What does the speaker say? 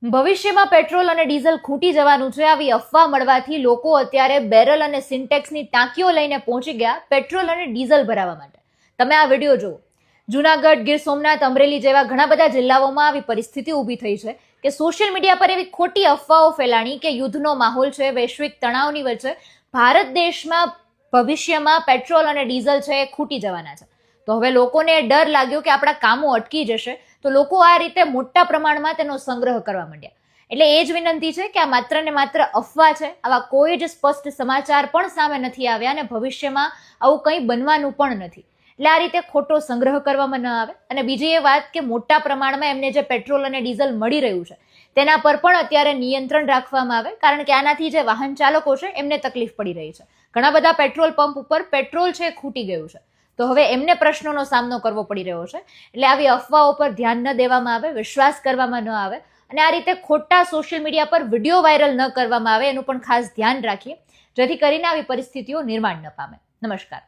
ભવિષ્યમાં પેટ્રોલ અને ડીઝલ ખૂટી જવાનું છે આવી અફવા મળવાથી લોકો અત્યારે બેરલ અને સિન્ટેક્સની ટાંકીઓ લઈને પહોંચી ગયા પેટ્રોલ અને ડીઝલ ભરાવા માટે. તમે આ વિડીયો જુઓ. જૂનાગઢ, ગીર સોમનાથ, અમરેલી જેવા ઘણા બધા જિલ્લાઓમાં આવી પરિસ્થિતિ ઊભી થઈ છે કે સોશિયલ મીડિયા પર એવી ખોટી અફવાઓ ફેલાણી કે યુદ્ધનો માહોલ છે, વૈશ્વિક તણાવની વચ્ચે ભારત દેશમાં ભવિષ્યમાં પેટ્રોલ અને ડીઝલ છે એ ખૂટી જવાના છે. તો હવે લોકોને ડર લાગ્યો કે આપણા કામો અટકી જશે, તો લોકો આ રીતે મોટા પ્રમાણમાં તેનો સંગ્રહ કરવા માંડ્યા. એટલે એ જ વિનંતી છે કે આ માત્ર ને માત્ર અફવા છે. આવા કોઈ જ સ્પષ્ટ સમાચાર પણ સામે નથી આવ્યા અને ભવિષ્યમાં આવું કંઈ બનવાનું પણ નથી. એટલે આ રીતે ખોટો સંગ્રહ કરવામાં ન આવે. અને બીજી એ વાત કે મોટા પ્રમાણમાં એમને જે પેટ્રોલ અને ડીઝલ મળી રહ્યું છે તેના પર પણ અત્યારે નિયંત્રણ રાખવામાં આવે, કારણ કે આનાથી જે વાહન ચાલકો છે એમને તકલીફ પડી રહી છે. ઘણા બધા પેટ્રોલ પંપ ઉપર પેટ્રોલ છે ખૂટી ગયું છે, તો હવે એમને પ્રશ્નોનો સામનો કરવો પડી રહ્યો છે. એટલે આવી અફવાઓ પર ધ્યાન ન દેવામાં આવે, વિશ્વાસ કરવામાં ન આવે અને આ રીતે ખોટા સોશિયલ મીડિયા પર વિડીયો વાયરલ ન કરવામાં આવે એનું પણ ખાસ ધ્યાન રાખીએ, જેથી કરીને આવી પરિસ્થિતિઓ નિર્માણ ન પામે. નમસ્કાર.